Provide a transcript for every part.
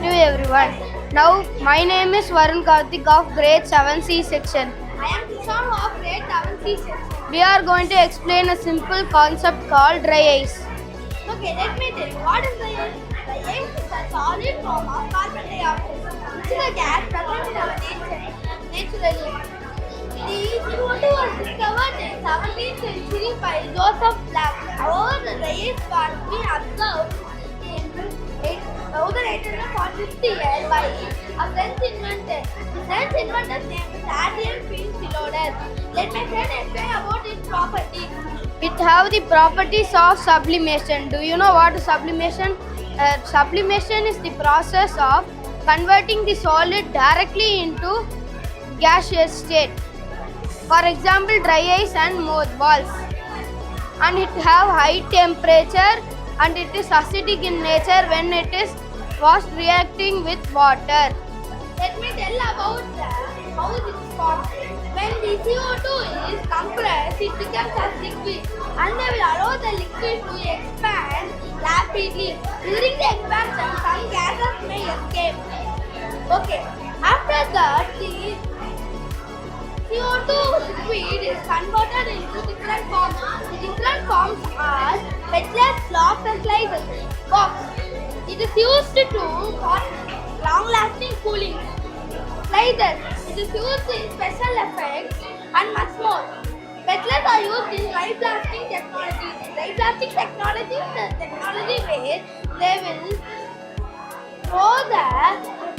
informative everyone. Now, my name is Varun Karthik of grade 7C section. I am Kishore of grade 7C section. We are going to explain a simple concept called dry ice. Okay, let me tell you what is dry ice. Dry ice is a solid form of carbon dioxide, which is a gas present in our nature naturally. The CO2 was discovered in 17th century by Joseph Black. However, the dry ice was being observed in 1840 years by a French inventor. The French inventor's name is Adrien Philodor. Let my friend explain about its properties. It have the properties of sublimation. Do you know what is sublimation? Sublimation is the process of converting the solid directly into gaseous state. For example, dry ice and mothballs. And it have high temperature and it is acidic in nature when it is was reacting with water. Let me tell about how it is formed. When the CO2 is compressed, it becomes a liquid and they will allow the liquid to expand rapidly. During the expansion, some gases may escape. Okay. After that, the CO2 liquid is converted into different forms. The different forms are petless, block, and slices. Box. It is used to long-lasting cooling. Slices. It is used in special effects and much more. Petless are used in dry blasting technology. In dry blasting technology is the technology where they will throw the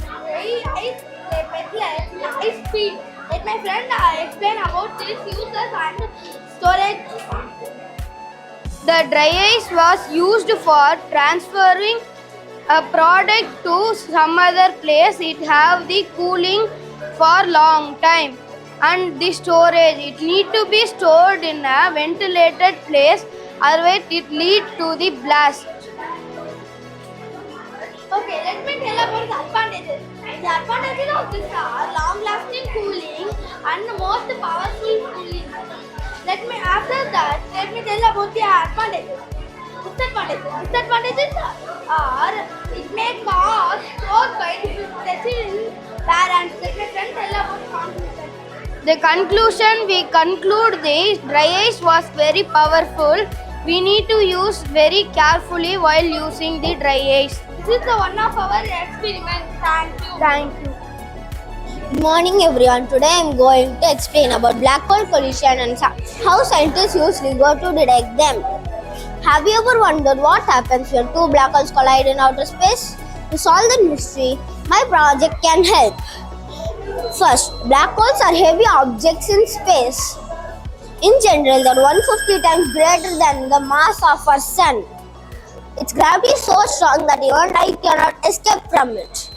dry ice, the petless, in high speed. Let my friend explain about its uses and storage. The dry ice was used for transferring a product to some other place. It have the cooling for long time and the storage. It need to be stored in a ventilated place, otherwise it lead to the blast. Okay, let me tell about the advantages. The advantages of this are long-lasting cooling and most powerful cooling. After that, let me tell about the advantages. Disadvantages are it may cause stroke by the parents. Let me tell about the conclusion. The conclusion, we conclude the dry ice was very powerful. We need to use very carefully while using the dry ice. This is the one of our experiments. Thank you. Thank you. Good morning everyone. Today I am going to explain about black hole collision and how scientists use LIGO to detect them. Have you ever wondered what happens when two black holes collide in outer space? To solve the mystery, my project can help. First, black holes are heavy objects in space. In general, they are 150 times greater than the mass of our sun. Its gravity is so strong that even light cannot escape from it.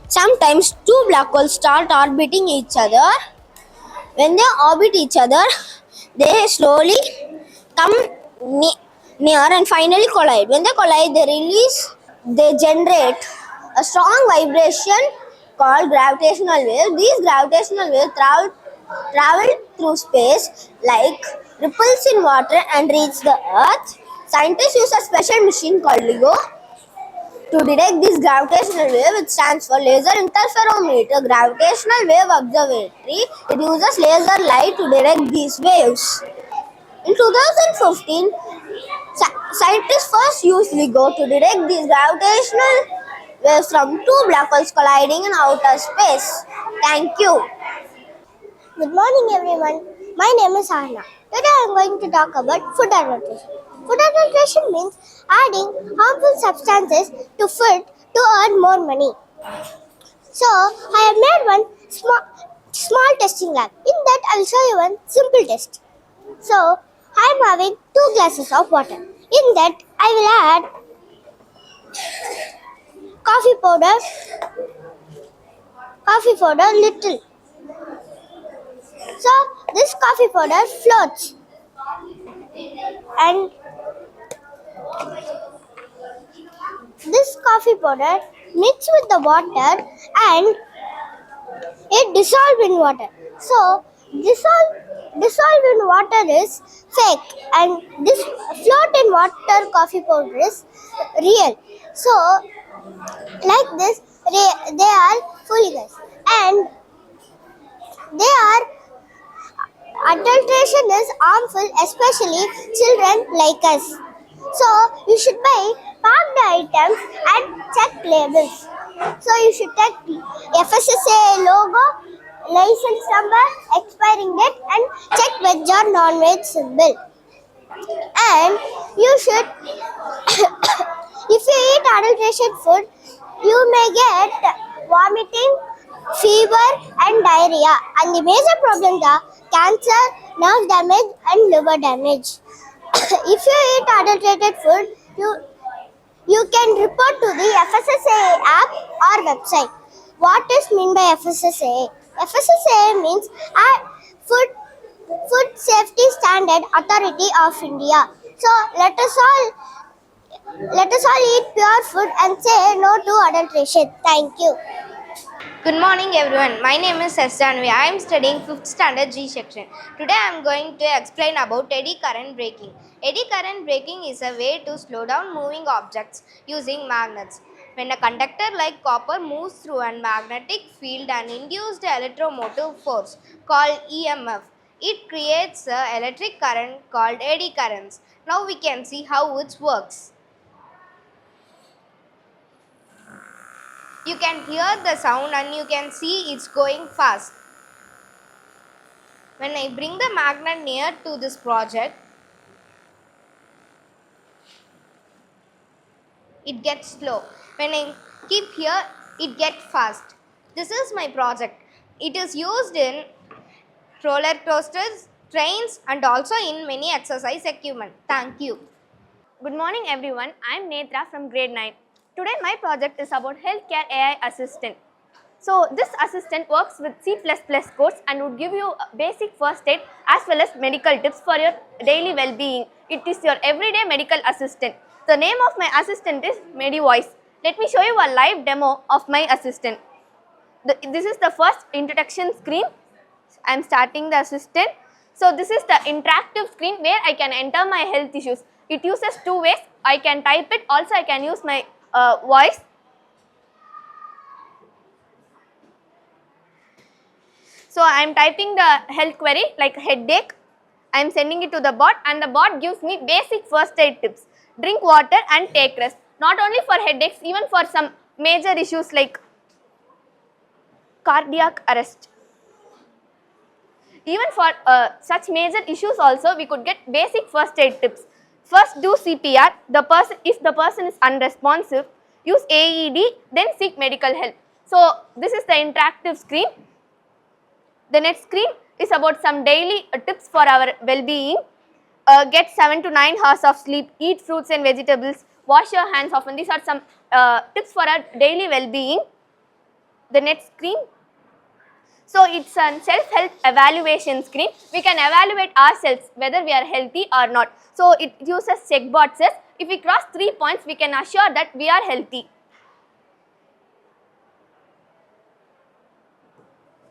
Sometimes two black holes start orbiting each other. When they orbit each other, they slowly come near and finally collide. When they collide, they generate a strong vibration called gravitational waves. These gravitational waves travel through space like ripples in water and reach the earth. Scientists use a special machine called LIGO to detect this gravitational wave, which stands for Laser Interferometer Gravitational Wave Observatory. It uses laser light to detect these waves. In 2015, scientists first used LIGO to detect these gravitational waves from two black holes colliding in outer space. Thank you. Good morning everyone. My name is Anna. Today I am going to talk about food adulteration. Food adulteration means adding harmful substances to food to earn more money. So, I have made one small testing lab. In that, I will show you one simple test. So, I am having 2 glasses of water. In that, I will add coffee powder little. So, this coffee powder floats. And this coffee powder mixed with the water and it dissolved in water. So dissolved in water is fake and this float in water coffee powder is real. So Like this, they are foolish, and they are adulteration is harmful, especially children like us. So you should buy packed items and check labels. So you should check FSSAI logo, license number, expiring date, and check veg or non-veg symbol. And you should, if you eat adulterated food, you may get vomiting, fever, and diarrhea. And the major problems are cancer, nerve damage, and liver damage. If you eat adulterated food, you can report to the FSSAI app or website. What is mean by FSSAI? FSSAI means Food Food Safety Standard Authority of India. So let us all eat pure food and say no to adulteration. Thank you. Good morning everyone. My name is Janvi. I am studying 5th standard G section. Today I am going to explain about eddy current braking. Eddy current braking is a way to slow down moving objects using magnets. When a conductor like copper moves through a magnetic field and induced electromotive force called EMF, it creates an electric current called eddy currents. Now we can see how it works. You can hear the sound and you can see it's going fast. When I bring the magnet near to this project, it gets slow. When I keep here, it gets fast. This is my project. It is used in roller coasters, trains, and also in many exercise equipment. Thank you. Good morning everyone, I am Netra from grade 9. Today my project is about healthcare AI assistant. So this assistant works with C++ codes and would give you basic first aid as well as medical tips for your daily well-being. It is your everyday medical assistant. The name of my assistant is MediVoice. Let me show you a live demo of my assistant. This is the first introduction screen. I am starting the assistant. So this is the interactive screen where I can enter my health issues. It uses two ways. I can type it, also I can use my voice. So I am typing the health query like headache. I am sending it to the bot and the bot gives me basic first aid tips. Drink water and take rest. Not only for headaches, even for some major issues like cardiac arrest. Even for such major issues also we could get basic first aid tips. First do CPR, if the person is unresponsive, use AED, then seek medical help. So this is the interactive screen. The next screen is about some daily tips for our well-being. Get 7 to 9 hours of sleep, eat fruits and vegetables, wash your hands often. These are some tips for our daily well-being. The next screen. So it's a self-help evaluation screen. We can evaluate ourselves whether we are healthy or not. So it uses check boxes. If we cross 3 points, we can assure that we are healthy.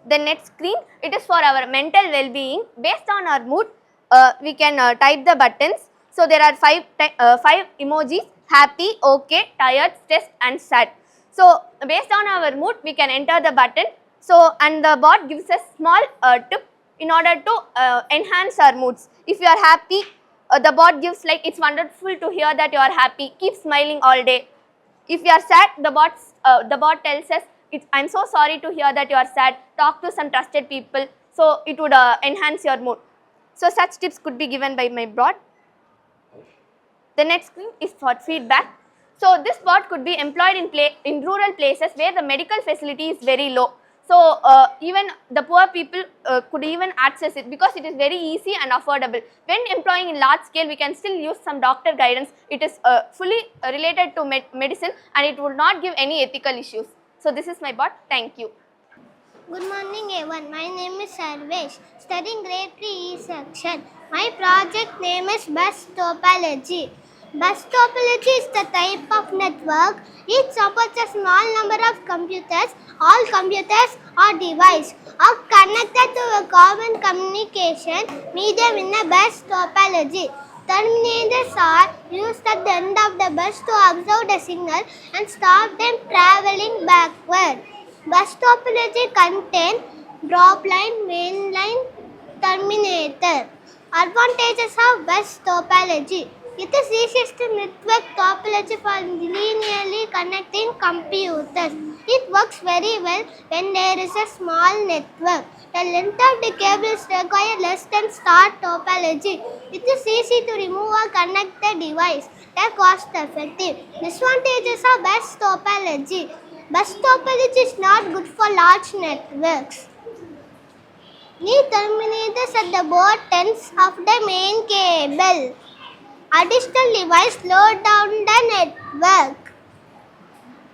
The next screen, it is for our mental well-being. Based on our mood, we can type the buttons. So there are five emojis: happy, okay, tired, stressed, and sad. So based on our mood, we can enter the button. So and the bot gives us small tip in order to enhance our moods. If you are happy, the bot gives like, it's wonderful to hear that you are happy, keep smiling all day. If you are sad, the bot tells us, I'm so sorry to hear that you are sad, talk to some trusted people. So it would enhance your mood. So such tips could be given by my bot. The next screen is for feedback. So this bot could be employed in rural places where the medical facility is very low. So even the poor people could even access it because it is very easy and affordable. When employing in large scale, we can still use some doctor guidance. It is fully related to medicine and it will not give any ethical issues. So this is my bot. Thank you. Good morning everyone. My name is Sarvesh, studying grade 3 section. My project name is bus topology. Bus topology is the type of network. It supports a small number of computers. All computers or devices are connected to a common communication medium in a bus topology. Terminators are used at the end of the bus to observe the signal and stop them traveling backward. Bus topology contains drop line, main line, terminator. Advantages of bus topology. It is easiest to network topology for linearly connecting computers. It works very well when there is a small network. The length of the cables require less than star topology. It is easy to remove or connect the device. They are cost effective. Disadvantages of bus topology. Bus topology is not good for large networks. Need terminators at the both ends of the main cable. Additional device slow down the network.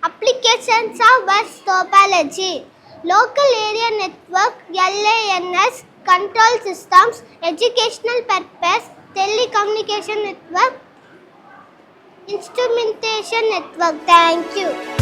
Applications of bus topology. Local area network, LANs, control systems, educational purpose, telecommunication network, instrumentation network. Thank you.